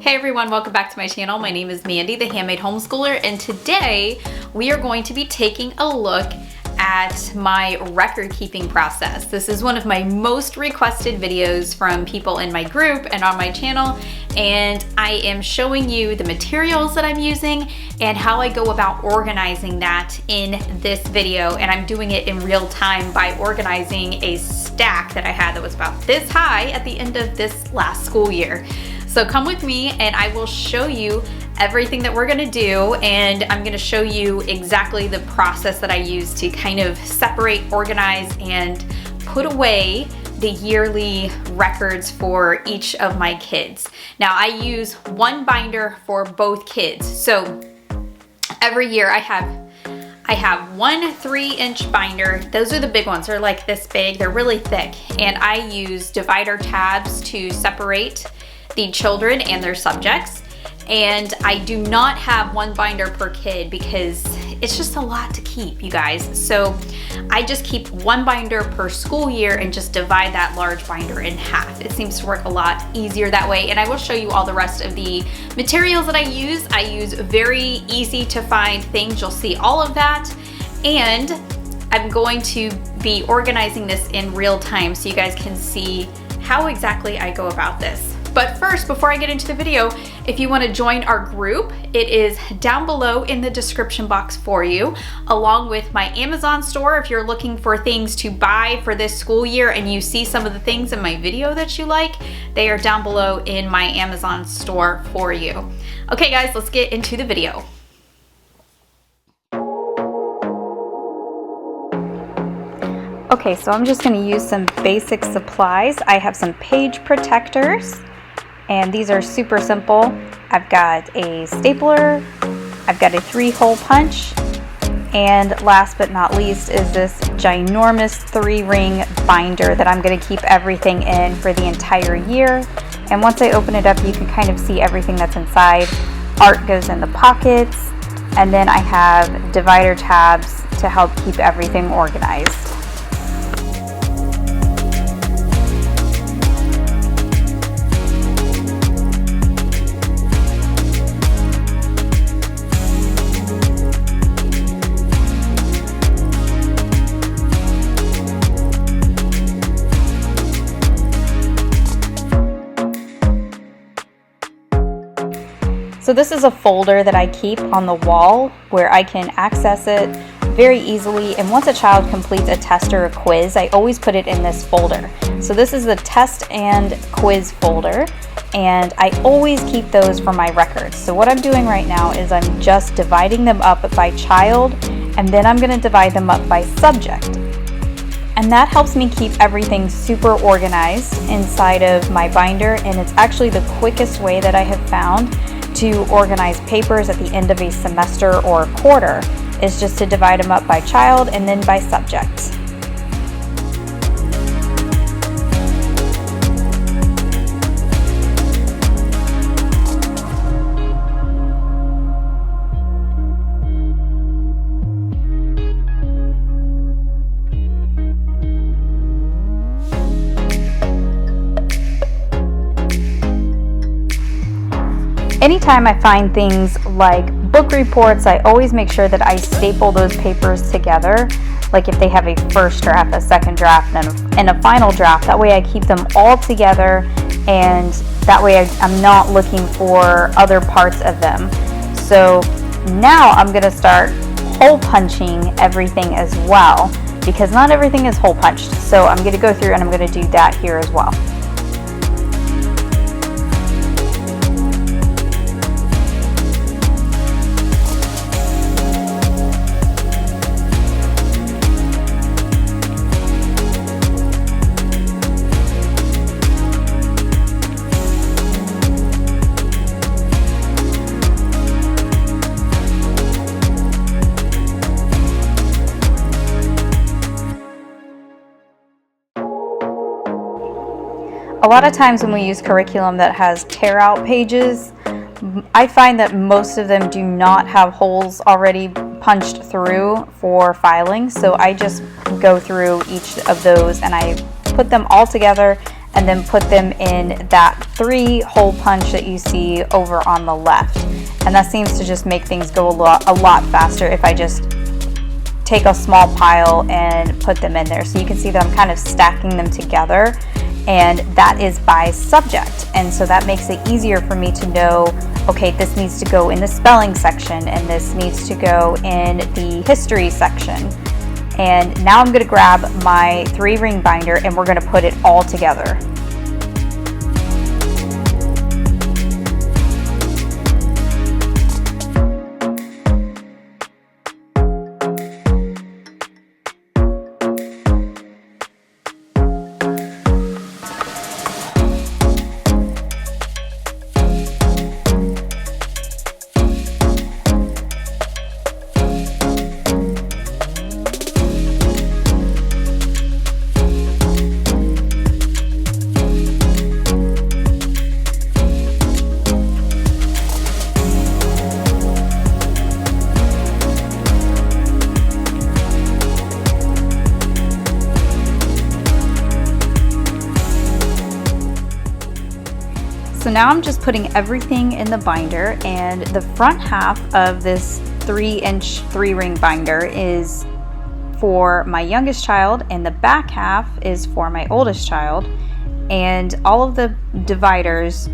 Hey everyone, welcome back to my channel. My name is Mandy, the Handmade Homeschooler, and today we are going to be taking a look at my record keeping process. This is one of my most requested videos from people in my group and on my channel, and I am showing you the materials that I'm using and how I go about organizing that in this video. And I'm doing it in real time by organizing a stack that I had that was about this high at the end of this last school year. So come with me and I will show you everything that we're gonna do, and I'm gonna show you exactly the process that I use to kind of separate, organize, and put away the yearly records for each of my kids. Now I use one binder for both kids. So every year I have one 3-inch binder. Those are the big ones. They're like this big, they're really thick. And I use divider tabs to separate the children and their subjects. And I do not have one binder per kid because it's just a lot to keep, you guys. So I just keep one binder per school year and just divide that large binder in half. It seems to work a lot easier that way. And I will show you all the rest of the materials that I use. I use very easy to find things. You'll see all of that. And I'm going to be organizing this in real time so you guys can see how exactly I go about this. But first, before I get into the video, if you want to join our group, it is down below in the description box for you, along with my Amazon store. If you're looking for things to buy for this school year and you see some of the things in my video that you like, they are down below in my Amazon store for you. Okay guys, let's get into the video. Okay, so I'm just going to use some basic supplies. I have some page protectors, and these are super simple. I've got a stapler, I've got a 3-hole punch, and last but not least is this ginormous 3-ring binder that I'm going to keep everything in for the entire year. And once I open it up, you can kind of see everything that's inside. Art goes in the pockets, and then I have divider tabs to help keep everything organized. So this is a folder that I keep on the wall where I can access it very easily. And once a child completes a test or a quiz, I always put it in this folder. So this is the test and quiz folder, and I always keep those for my records. So what I'm doing right now is I'm just dividing them up by child, and then I'm going to divide them up by subject. And that helps me keep everything super organized inside of my binder, and it's actually the quickest way that I have found to organize papers at the end of a semester or a quarter is just to divide them up by child and then by subject. Anytime I find things like book reports, I always make sure that I staple those papers together. Like if they have a first draft, a second draft, and a final draft. That way I keep them all together, and that way I'm not looking for other parts of them. So now I'm going to start hole punching everything as well, because not everything is hole punched. So I'm going to go through and I'm going to do that here as well. A lot of times when we use curriculum that has tear out pages, I find that most of them do not have holes already punched through for filing. So I just go through each of those and I put them all together and then put them in that 3-hole punch that you see over on the left. And that seems to just make things go a lot faster if I just take a small pile and put them in there. So you can see that I'm kind of stacking them together, and that is by subject. And so that makes it easier for me to know, okay, this needs to go in the spelling section and this needs to go in the history section. And now I'm going to grab my 3-ring binder and we're going to put it all together. So now I'm just putting everything in the binder, and the front half of this 3-inch 3-ring binder is for my youngest child and the back half is for my oldest child, and all of the dividers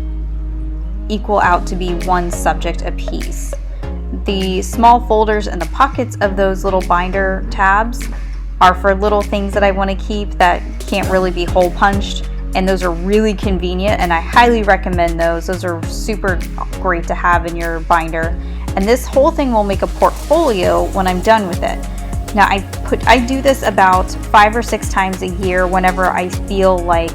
equal out to be 1 subject apiece. The small folders and the pockets of those little binder tabs are for little things that I want to keep that can't really be hole punched. And those are really convenient, and I highly recommend those. Those are super great to have in your binder. And this whole thing will make a portfolio when I'm done with it. Now I do this about 5 or 6 times a year whenever I feel like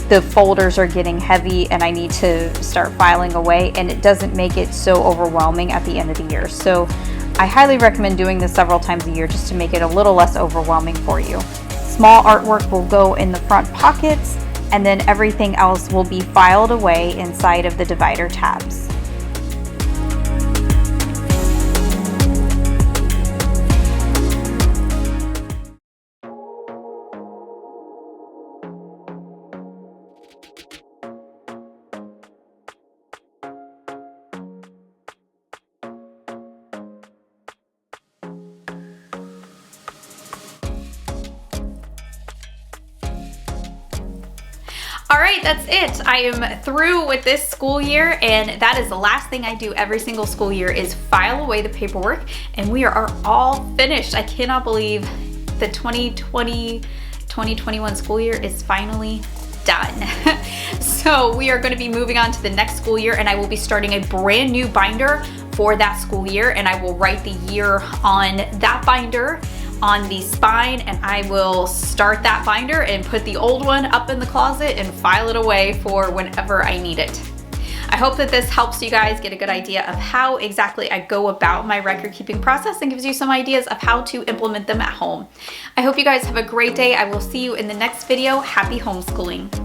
the folders are getting heavy and I need to start filing away, and it doesn't make it so overwhelming at the end of the year. So I highly recommend doing this several times a year just to make it a little less overwhelming for you. Small artwork will go in the front pockets, and then everything else will be filed away inside of the divider tabs. All right, that's it. I am through with this school year, and that is the last thing I do every single school year is file away the paperwork, and we are all finished. I cannot believe the 2020-2021 school year is finally done. So we are going to be moving on to the next school year, and I will be starting a brand new binder for that school year, and I will write the year on that binder on the spine, and I will start that binder and put the old one up in the closet and file it away for whenever I need it. I hope that this helps you guys get a good idea of how exactly I go about my record keeping process and gives you some ideas of how to implement them at home. I hope you guys have a great day. I will see you in the next video. Happy homeschooling.